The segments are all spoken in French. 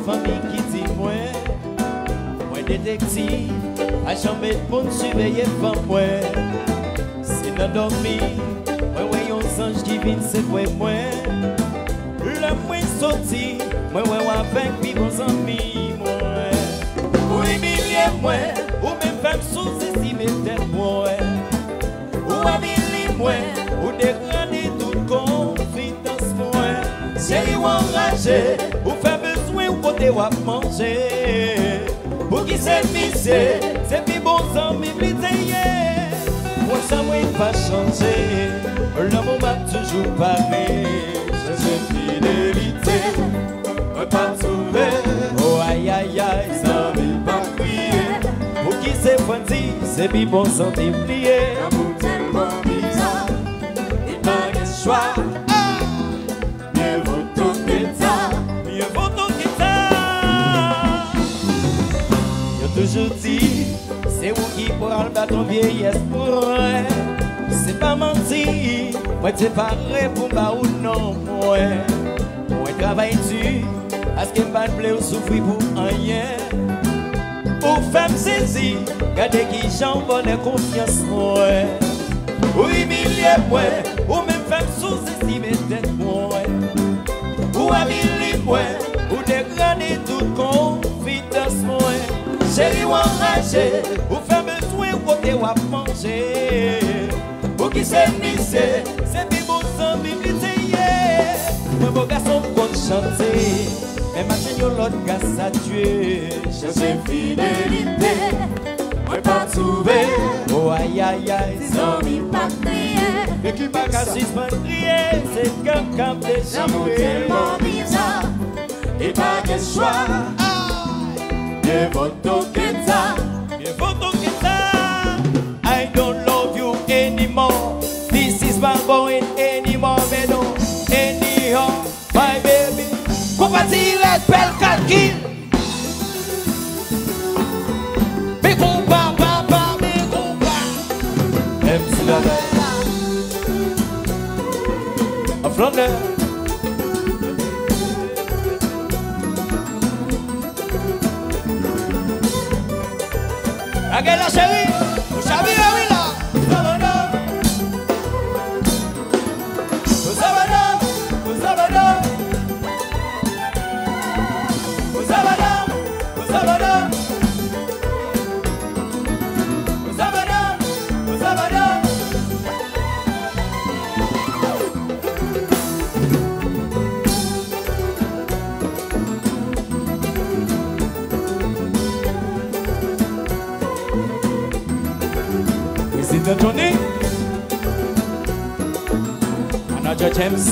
famille qui dit moi détective, à jamais pour surveiller femme moi. C'est dans dormi, moi voyons ange qui vient c'est moi moi. Le moi sorti, moi avec puis bons amis moi. Ou humilier moi, ou même faire sous-estimer tête moi. Ou humilier moi, ou dégrader toute confidence moi. Chérie ou enragé, ou faire besoin ou côté ou à manger. Pour qui c'est misé, c'est plus bon sans m'imiter. Moi ça m'a pas changé, l'amour m'a toujours parlé. J'ai fidélité, moi pas trouvé. Oh aïe aïe aïe, ça m'a pas crié. Pour qui c'est fancy, c'est plus bon sans t'oublier. L'amour tellement bizarre, il pas de choix. Mieux vaut tout que ça, mieux vaut tout que ça. Toujours dit, c'est vous qui pourra le battre en vieillesse pour moi. C'est pas menti, moi c'est pareil pour moi ou non. Moi travaille dur, parce que pas de plaisir ou souffrir pour rien. Ou femme saisie, gardez qui j'envole la confiance moi. Ou humilier moi, ou même femme sous-estimer tête moi. Ou humilier moi, ou dégrader toute confidence moi. Chérie ou enragé, ou faire besoin ou côté ou à manger. Ou qui s'est missé, c'est plus beau sans m'imiter. Moi beau garçon pour chanter, mais ma chaîne l'autre gars ça tué. Chercher fidélité, moi pas trouvé. Oh aïe aïe aïe, sans m'y pas crier. Et qui pas qu'à suspendre crier, c'est quelqu'un déjà l'amour tellement bizarre, et pas qu'un choix. Mieux vaut tout que ça, mieux vaut tout que ça. I don't love you anymore. This is my boy anymore, mais non, anyhow, my baby. Compatir avec Bel KALKIL. Mais compas, papa, mais compas. Même si la veille, en Flandre. Regarde la chérie, vous savez là, oui là. Vous savez là, vous savez là. Vous savez là, vous savez là. Vous savez là, vous savez là. The tounen, another James.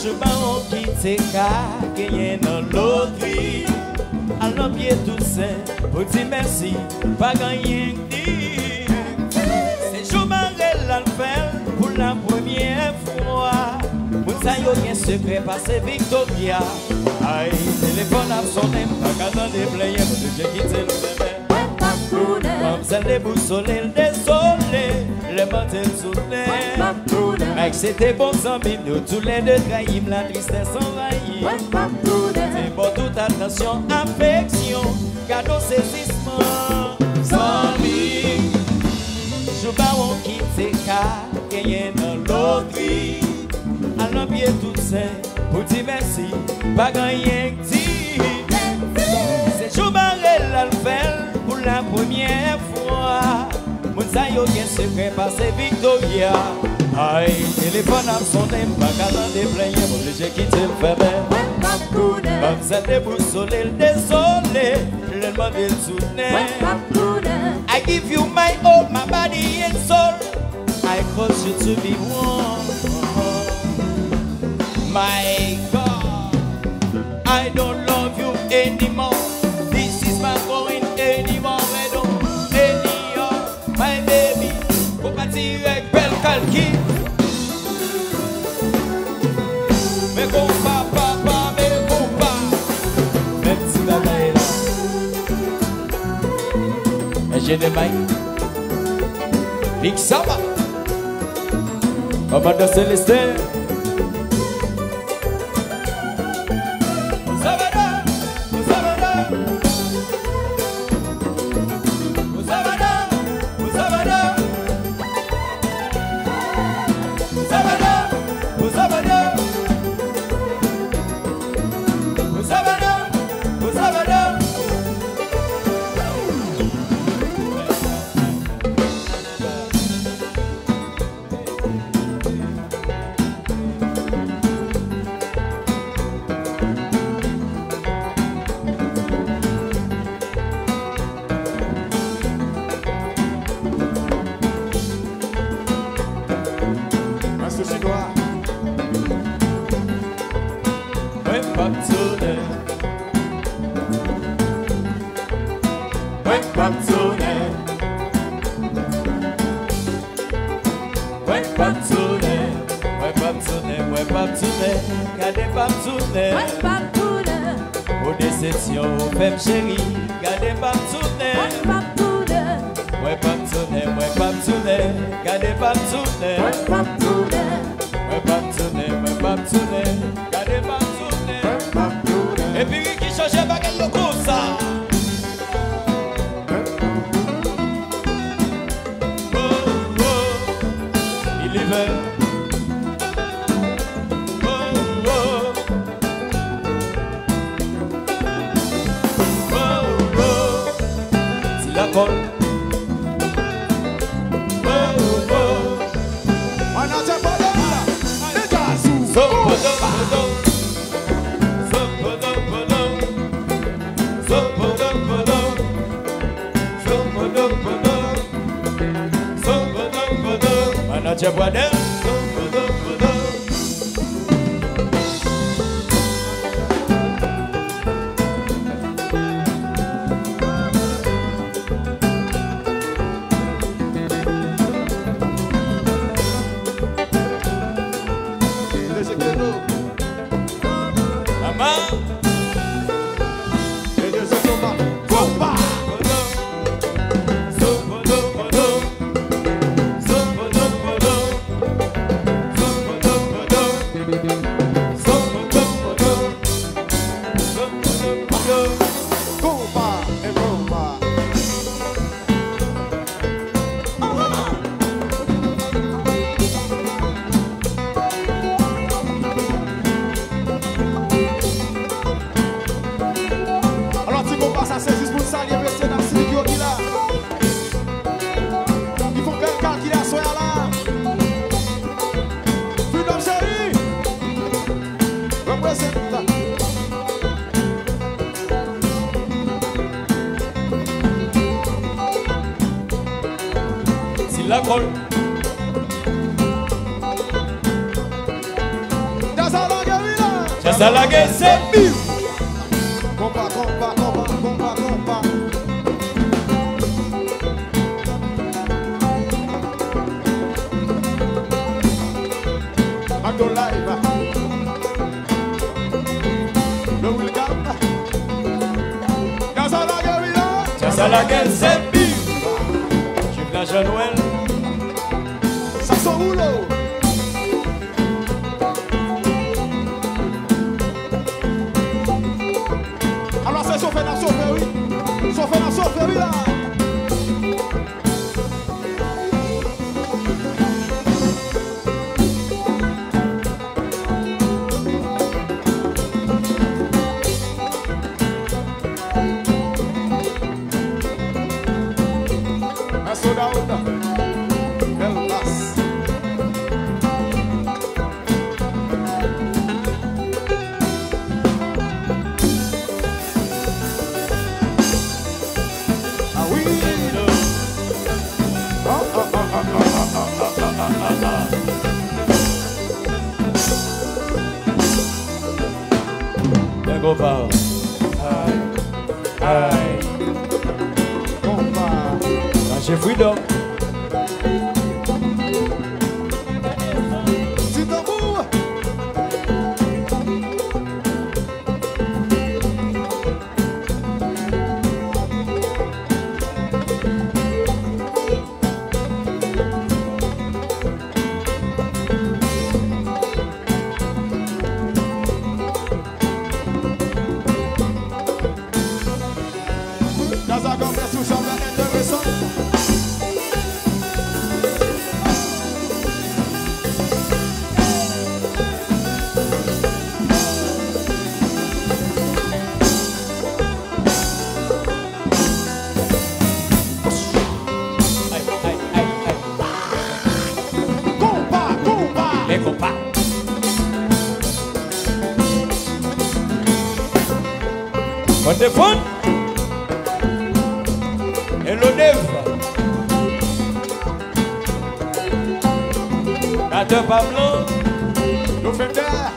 Je m'en quitte car gagner dans l'autre vie. À l'envier tout seul, pour dire merci, pas gagner ni. C'est jour marrel à le faire pour la première fois. Pour ça y'a un secret passé Victoria. Aïe, téléphone a sonné, pas qu'à t'en déplayer, moi j'ai quitté le bébé. Comme ça les boussolés, le désolé, le matin le soutenait. Mec, c'était bon sans bim, nous tous les deux trahim, la tristesse envahit. C'est bon toute attention, affection, cadeau saisissement. Sans bim, je baron quitte ses cas, gagné dans l'autre vie. À l'envier tout seul. Pour dire merci, pas gagner que dit. C'est jour barrel à le faire pour la première fois. Mon sayo bien secret passé Victoria. Aïe, téléphone a sonné, pas qu'à t'en déplayer, mon j'ai quitté le bébé. Comme ça déboussolé, le désolé, le demandé le soutenir. I give you my all, my body and soul. I cause you to be one. My God, I don't love you anymore. This is my going anymore. I don't anymore, my baby. Compatir avec Bel KALKIL. Mais compas, papa, mais compas. Même si la veille là. Et j'ai des mains. Big Samba. Commandant Célestin. ça comme ça, tout ça intéressant. Les compas. On téléphone. Et le neuf. Quatre Pablo. Nous faisons d'air.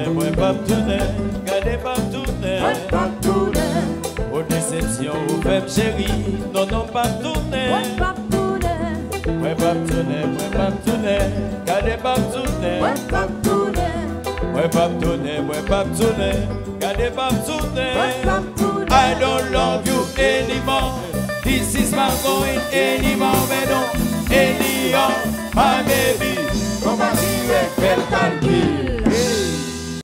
Mwen pap tounen, gade pap tounen. Ou déception ou fèm chéri, non non pap tounen. Mwen pap tounen, gade pap tounen. Mwen pap tounen, gade pap tounen. I don't love you anymore. This is not going anymore, mais non, anymore, my baby. Comment dire Bel KALKIL?